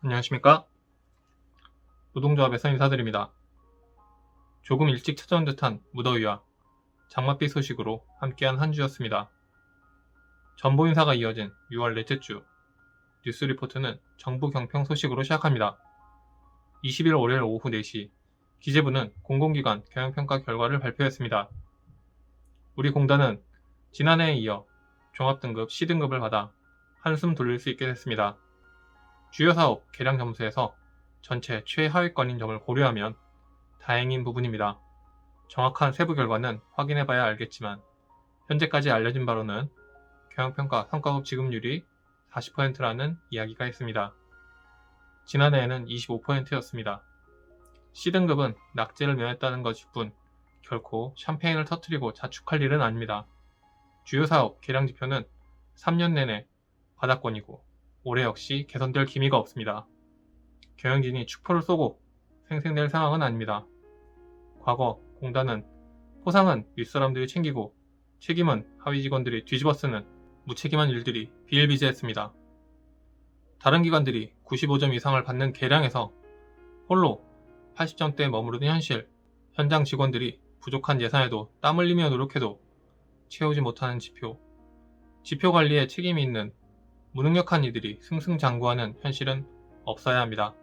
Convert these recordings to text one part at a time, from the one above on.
안녕하십니까? 노동조합에서 인사드립니다. 조금 일찍 찾아온 듯한 무더위와 장맛비 소식으로 함께한 한 주였습니다. 전보 인사가 이어진 6월 넷째 주 뉴스 리포트는 정부 경평 소식으로 시작합니다. 20일 월요일 오후 4시 기재부는 공공기관 경영평가 결과를 발표했습니다. 우리 공단은 지난해에 이어 종합등급 C등급을 받아 한숨 돌릴 수 있게 됐습니다. 주요 사업 개량 점수에서 전체 최하위권인 점을 고려하면 다행인 부분입니다. 정확한 세부 결과는 확인해봐야 알겠지만 현재까지 알려진 바로는 경영평가 성과급 지급률이 40%라는 이야기가 있습니다. 지난해에는 25%였습니다. C등급은 낙제를 면했다는 것일 뿐 결코 샴페인을 터뜨리고 자축할 일은 아닙니다. 주요 사업 개량 지표는 3년 내내 바닥권이고 올해 역시 개선될 기미가 없습니다. 경영진이 축포를 쏘고 생생낼 상황은 아닙니다. 과거 공단은 포상은 윗사람들이 챙기고 책임은 하위 직원들이 뒤집어 쓰는 무책임한 일들이 비일비재했습니다. 다른 기관들이 95점 이상을 받는 계량에서 홀로 80점대에 머무르는 현장 직원들이 부족한 예산에도 땀 흘리며 노력해도 채우지 못하는 지표 관리에 책임이 있는 무능력한 이들이 승승장구하는 현실은 없어야 합니다.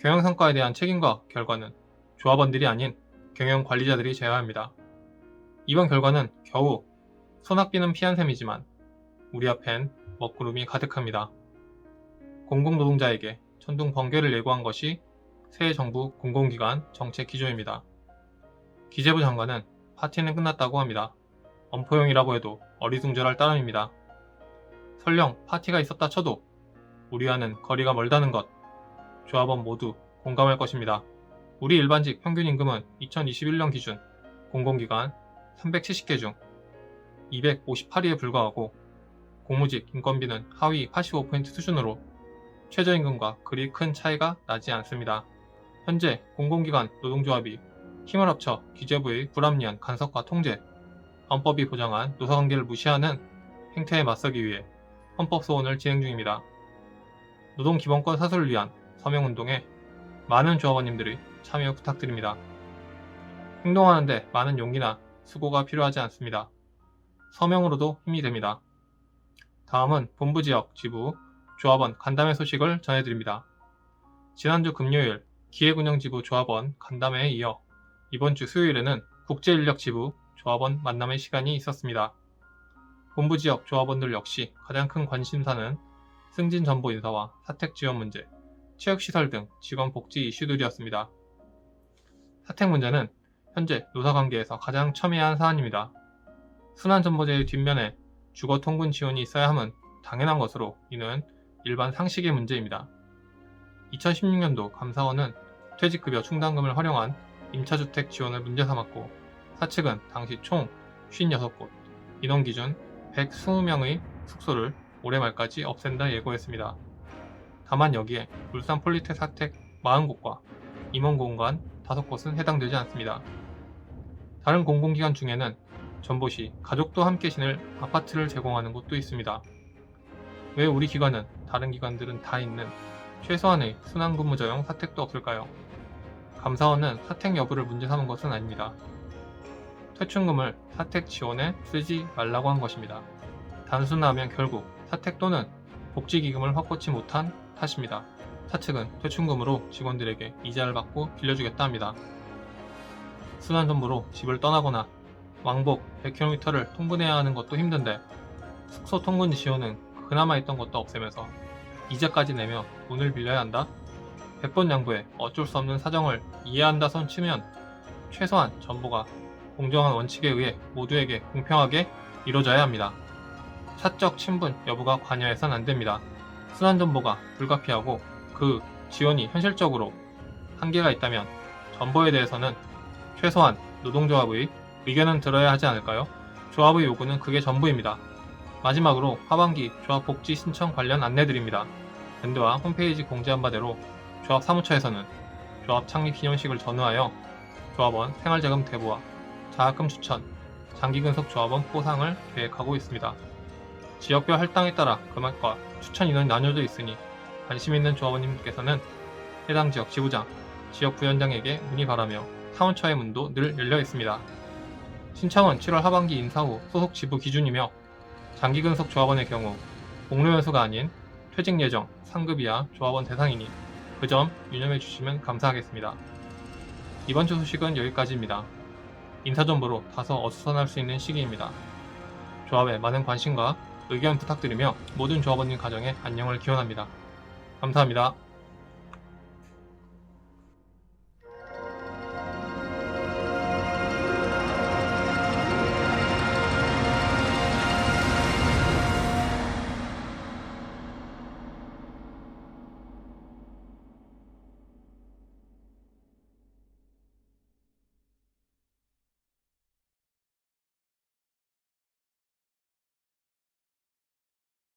경영성과에 대한 책임과 결과는 조합원들이 아닌 경영관리자들이 져야 합니다. 이번 결과는 겨우 소낙비는 피한 셈이지만 우리 앞엔 먹구름이 가득합니다. 공공노동자에게 천둥 번개를 예고한 것이 새 정부 공공기관 정책 기조입니다. 기재부 장관은 파티는 끝났다고 합니다. 엄포용이라고 해도 어리둥절할 따름입니다. 설령 파티가 있었다 쳐도 우리와는 거리가 멀다는 것 조합원 모두 공감할 것입니다. 우리 일반직 평균 임금은 2021년 기준 공공기관 370개 중 258위에 불과하고 공무직 인건비는 하위 85% 수준으로 최저임금과 그리 큰 차이가 나지 않습니다. 현재 공공기관 노동조합이 힘을 합쳐 기재부의 불합리한 간섭과 통제, 헌법이 보장한 노사관계를 무시하는 행태에 맞서기 위해 헌법소원을 진행 중입니다. 노동기본권 사수를 위한 서명운동에 많은 조합원님들이 참여 부탁드립니다. 행동하는데 많은 용기나 수고가 필요하지 않습니다. 서명으로도 힘이 됩니다. 다음은 본부지역 지부 조합원 간담회 소식을 전해드립니다. 지난주 금요일 기획운영지부 조합원 간담회에 이어 이번 주 수요일에는 국제인력지부 조합원 만남의 시간이 있었습니다. 본부지역 조합원들 역시 가장 큰 관심사는 승진 전보 인사와 사택 지원 문제, 체육시설 등 직원 복지 이슈들이었습니다. 사택 문제는 현재 노사관계에서 가장 첨예한 사안입니다. 순환전보제의 뒷면에 주거 통근 지원이 있어야 함은 당연한 것으로 이는 일반 상식의 문제입니다. 2016년도 감사원은 퇴직급여 충당금을 활용한 임차주택 지원을 문제 삼았고 사측은 당시 총 56곳, 인원기준 120명의 숙소를 올해 말까지 없앤다 예고했습니다. 다만 여기에 울산 폴리텍 사택 40곳과 임원공간 5곳은 해당되지 않습니다. 다른 공공기관 중에는 전보시 가족도 함께 지낼 아파트를 제공하는 곳도 있습니다. 왜 우리 기관은 다른 기관들은 다 있는 최소한의 순환근무자용 사택도 없을까요? 감사원은 사택 여부를 문제 삼은 것은 아닙니다. 퇴출금을 사택 지원에 쓰지 말라고 한 것입니다. 단순하면 결국 사택 또는 복지기금을 확보치 못한 탓입니다. 사측은 퇴출금으로 직원들에게 이자를 받고 빌려주겠다 합니다. 순환전보로 집을 떠나거나 왕복 100km를 통근해야 하는 것도 힘든데 숙소 통근 지원은 그나마 있던 것도 없애면서 이자까지 내며 돈을 빌려야 한다? 100번 양보해 어쩔 수 없는 사정을 이해한다 손 치면 최소한 전보가 공정한 원칙에 의해 모두에게 공평하게 이루어져야 합니다. 사적 친분 여부가 관여해선 안됩니다. 순환전보가 불가피하고 그 지원이 현실적으로 한계가 있다면 전보에 대해서는 최소한 노동조합의 의견은 들어야 하지 않을까요? 조합의 요구는 그게 전부입니다. 마지막으로 하반기 조합 복지 신청 관련 안내드립니다. 밴드와 홈페이지 공지한 바대로 조합 사무처에서는 조합 창립 기념식을 전후하여 조합원 생활자금 대부와 장학금 추천, 장기근속 조합원 포상을 계획하고 있습니다. 지역별 할당에 따라 금액과 추천 인원이 나뉘어져 있으니 관심 있는 조합원님께서는 해당 지역 지부장, 지역 부위원장에게 문의 바라며 사원처의 문도 늘 열려 있습니다. 신청은 7월 하반기 인사 후 소속 지부 기준이며 장기 근속 조합원의 경우 복로 연수가 아닌 퇴직 예정 상급 이하 조합원 대상이니 그 점 유념해 주시면 감사하겠습니다. 이번 주 소식은 여기까지입니다. 인사 정보로 다소 어수선할 수 있는 시기입니다. 조합에 많은 관심과 의견 부탁드리며 모든 조합원님 가정의 안녕을 기원합니다. 감사합니다.